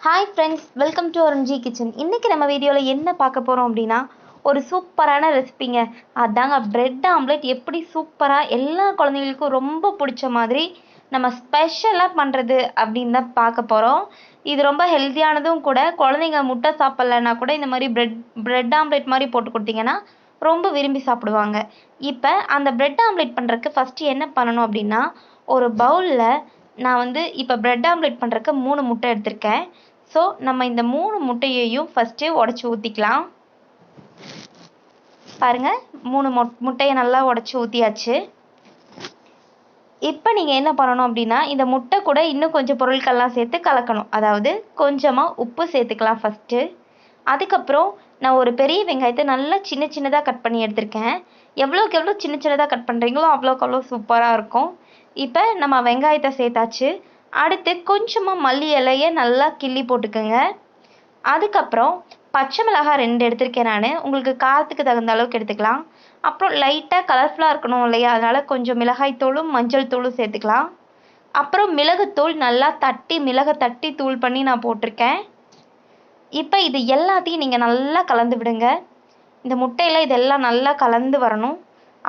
Hi friends, welcome to RNG kitchen. இன்றைக்கி நம்ம வீடியோவில் என்ன பார்க்க போகிறோம் அப்படின்னா, ஒரு சூப்பரான ரெசிபிங்க. அதாங்க பிரெட் ஆம்லெட் எப்படி சூப்பராக எல்லா குழந்தைங்களுக்கும் ரொம்ப பிடிச்ச மாதிரி நம்ம ஸ்பெஷலாக பண்ணுறது அப்படின்னு தான் பார்க்க போகிறோம். இது ரொம்ப ஹெல்த்தியானதும் கூட. குழந்தைங்க முட்டை சாப்பிட்லன்னா கூட இந்த மாதிரி பிரெட் ஆம்லெட் மாதிரி போட்டு கொடுத்தீங்கன்னா ரொம்ப விரும்பி சாப்பிடுவாங்க. இப்போ அந்த பிரெட் ஆம்லெட் பண்ணுறதுக்கு ஃபஸ்ட்டு என்ன பண்ணணும் அப்படின்னா, ஒரு பவுலில் நான் இப்போ பிரெட் ஆம்லெட் பண்ணுறதுக்கு 3 முட்டை எடுத்திருக்கேன். ஸோ நம்ம இந்த 3 முட்டையையும் ஃபஸ்ட்டு உடச்சி ஊற்றிக்கலாம். பாருங்கள், 3 முட்டையை நல்லா உடச்சி ஊற்றியாச்சு. இப்போ நீங்கள் என்ன பண்ணணும் அப்படின்னா, இந்த முட்டை கூட இன்னும் கொஞ்சம் பொருட்கள்லாம் சேர்த்து கலக்கணும். அதாவது கொஞ்சமாக உப்பு சேர்த்துக்கலாம் ஃபஸ்ட்டு. அதுக்கப்புறம் நான் ஒரு பெரிய வெங்காயத்தை நல்லா சின்ன சின்னதாக கட் பண்ணி எடுத்திருக்கேன். எவ்வளோக்கு எவ்வளோ சின்ன சின்னதாக கட் பண்ணுறீங்களோ அவ்வளோக்கு அவ்வளோ சூப்பராக இருக்கும். இப்போ நம்ம வெங்காயத்தை சேர்த்தாச்சு. அடுத்து கொஞ்சமாக மல்லி இலையை நல்லா கிள்ளி போட்டுக்கோங்க. அதுக்கப்புறம் பச்சை மிளகாய் 2 எடுத்திருக்கேன் நான். உங்களுக்கு காரத்துக்கு தகுந்த அளவுக்கு எடுத்துக்கலாம். அப்புறம் லைட்டாக கலர்ஃபுல்லாக இருக்கணும் இல்லையா, அதனால் கொஞ்சம் மிளகாய் தூளும் மஞ்சள் தூளும் சேர்த்துக்கலாம். அப்புறம் மிளகுத்தூள் நல்லா மிளகை தட்டி தூள் பண்ணி நான் போட்டிருக்கேன். இப்போ இது எல்லாத்தையும் நீங்கள் நல்லா கலந்து விடுங்க. இந்த முட்டையில் இதெல்லாம் நல்லா கலந்து வரணும்.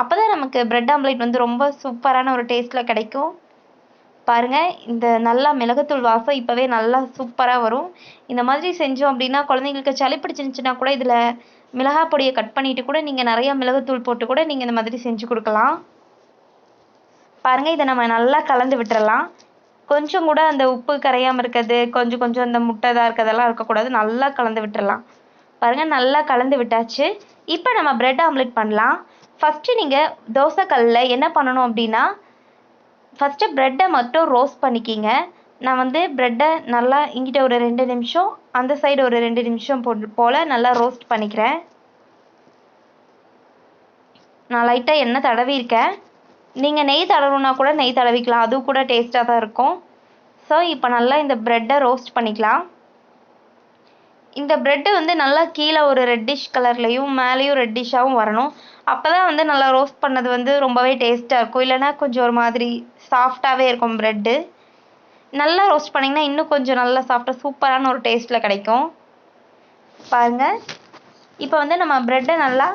அப்போ தான் நமக்கு பிரெட் ஆம்லேட் ரொம்ப சூப்பரான ஒரு டேஸ்ட்டில் கிடைக்கும். பாருங்கள், இந்த நல்லா மிளகுத்தூள் வாசம் இப்போவே நல்லா சூப்பராக வரும். இந்த மாதிரி செஞ்சோம் அப்படின்னா குழந்தைங்களுக்கு சளி பிடிச்சிருந்துச்சுன்னா கூட இதில் மிளகாய் பொடியை கட் பண்ணிவிட்டு கூட நீங்கள் நிறையா மிளகுத்தூள் போட்டு கூட நீங்கள் இந்த மாதிரி செஞ்சு கொடுக்கலாம். பாருங்கள், இதை நம்ம நல்லா கலந்து விட்டுறலாம். கொஞ்சம் கூட அந்த உப்பு கரையாமல் இருக்கிறது, கொஞ்சம் அந்த முட்டை இதாக இருக்கிறதெல்லாம் இருக்கக்கூடாது. நல்லா கலந்து விட்டுறலாம். பாருங்கள், நல்லா கலந்து விட்டாச்சு. இப்போ நம்ம பிரெட் ஆம்லெட் பண்ணலாம். ஃபஸ்ட்டு நீங்கள் தோசைக்கல்லில் என்ன பண்ணணும் அப்படின்னா, ஃபஸ்ட்டு ப்ரெட்டை மட்டும் ரோஸ்ட் பண்ணிக்கிங்க. நான் ப்ரெட்டை நல்லா இங்கிட்ட ஒரு 2 நிமிஷம், அந்த சைடு ஒரு 2 நிமிஷம் போல் நல்லா ரோஸ்ட் பண்ணிக்கிறேன். நான் லைட்டாக எண்ணெய் தடவிருக்கேன். நீங்கள் நெய் தடவுனா கூட நெய் தடவிக்கலாம், அதுவும் கூட டேஸ்ட்டாக தான் இருக்கும். ஸோ இப்போ நல்லா இந்த ப்ரெட்டை ரோஸ்ட் பண்ணிக்கலாம். இந்த ப்ரெட்டு நல்லா கீழே ஒரு ரெட்டிஷ் கலர்லேயும் மேலேயும் ரெட்டிஷாகவும் வரணும். அப்போ தான் நல்லா ரோஸ்ட் பண்ணது ரொம்பவே டேஸ்ட்டாக இருக்கும். இல்லைனா கொஞ்சம் ஒரு மாதிரி சாஃப்டாகவே இருக்கும் ப்ரெட்டு. நல்லா ரோஸ்ட் பண்ணிங்கன்னா இன்னும் கொஞ்சம் நல்லா சாஃப்டாக சூப்பரான ஒரு டேஸ்ட்டில் கிடைக்கும். பாருங்கள், இப்போ நம்ம ப்ரெட்டை நல்லா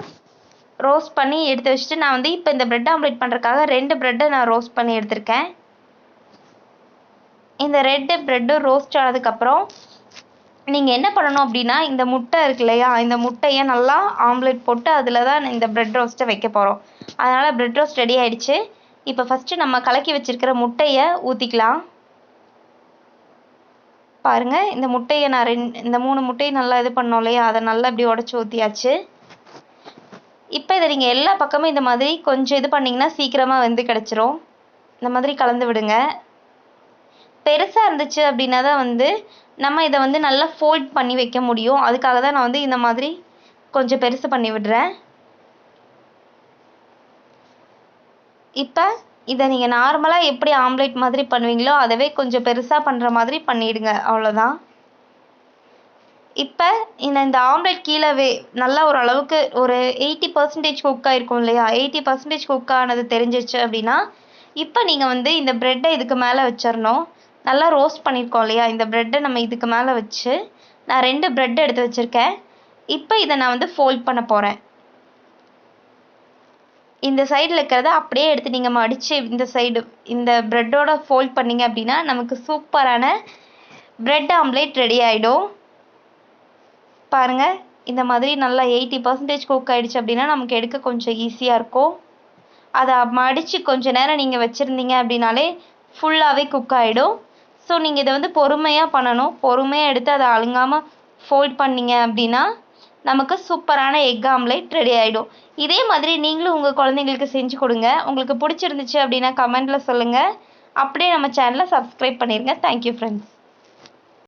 ரோஸ்ட் பண்ணி எடுத்து வச்சுட்டு, நான் இப்போ இந்த பிரெட் ஆம்லெட் பண்ணுறதுக்காக 2 ப்ரெட்டை நான் ரோஸ்ட் பண்ணி எடுத்திருக்கேன். இந்த 2 ப்ரெட்டும் ரோஸ்ட் ஆனதுக்கப்புறம் நீங்கள் என்ன பண்ணணும் அப்படின்னா, இந்த முட்டை இருக்கு இல்லையா, இந்த முட்டையை நல்லா ஆம்லெட் போட்டு அதில் தான் இந்த பிரெட் ரோஸ்ட்டை வைக்க போகிறோம். அதனால் பிரெட் ரோஸ்ட் ரெடி ஆகிடுச்சு. இப்போ ஃபஸ்ட்டு நம்ம கலக்கி வச்சுருக்கிற முட்டையை ஊற்றிக்கலாம். பாருங்கள், இந்த முட்டையை நான் இந்த 3 முட்டையை நல்லா இது பண்ணோம் இல்லையா, அதை நல்லா இப்படி உடச்சி ஊற்றியாச்சு. இப்போ இதை நீங்கள் எல்லா பக்கமும் இந்த மாதிரி கொஞ்சம் இது பண்ணிங்கன்னா சீக்கிரமாக கிடச்சிரும். இந்த மாதிரி கலந்து விடுங்க. பெருசாக இருந்துச்சு அப்படின்னா தான் நம்ம இதை நல்லா ஃபோல்ட் பண்ணி வைக்க முடியும். அதுக்காக தான் நான் இந்த மாதிரி கொஞ்சம் பெருசு பண்ணி விடுறேன். இப்போ இதை நீங்கள் நார்மலாக எப்படி ஆம்லேட் மாதிரி பண்ணுவீங்களோ அதவே கொஞ்சம் பெருசாக பண்ணுற மாதிரி பண்ணிவிடுங்க, அவ்வளோதான். இப்போ இந்த ஆம்லேட் கீழே நல்லா ஓரளவுக்கு ஒரு 80% குக் ஆகிருக்கும் இல்லையா, 80% குக் ஆனது தெரிஞ்சிச்சு அப்படின்னா இப்போ நீங்கள் இந்த ப்ரெட்டை இதுக்கு மேலே வச்சிடணும். நல்லா ரோஸ்ட் பண்ணியிருக்கோம் இல்லையா, இந்த ப்ரெட்டை நம்ம இதுக்கு மேலே வச்சு, நான் 2 ப்ரெட் எடுத்து வச்சுருக்கேன். இப்போ இதை நான் ஃபோல்ட் பண்ண போகிறேன். இந்த சைடில் இருக்கிறத அப்படியே எடுத்து நீங்கள் மடித்து இந்த சைடு இந்த ப்ரெட்டோட ஃபோல்ட் பண்ணிங்க அப்படின்னா நமக்கு சூப்பரான ப்ரெட் ஆம்லேட் ரெடி ஆகிடும். பாருங்கள், இந்த மாதிரி நல்லா 80% குக் ஆகிடுச்சு அப்படின்னா நமக்கு எடுக்க கொஞ்சம் ஈஸியாக இருக்கும். அதை மடித்து கொஞ்சம் நேரம் நீங்கள் வச்சுருந்தீங்க அப்படின்னாலே ஃபுல்லாகவே குக் ஆகிடும். ஸோ நீங்கள் இதை பொறுமையாக பண்ணணும். பொறுமையாக எடுத்து அதை அழுங்காமல் ஃபோல்ட் பண்ணிங்க அப்படின்னா நமக்கு சூப்பரான எக் ஆம்லேட் ரெடி ஆகிடும். இதே மாதிரி நீங்களும் உங்கள் குழந்தைங்களுக்கு செஞ்சு கொடுங்க. உங்களுக்கு பிடிச்சிருந்துச்சு அப்படின்னா கமெண்ட்டில் சொல்லுங்கள். அப்படியே நம்ம சேனலை சப்ஸ்கிரைப் பண்ணிடுங்க. Thank you friends.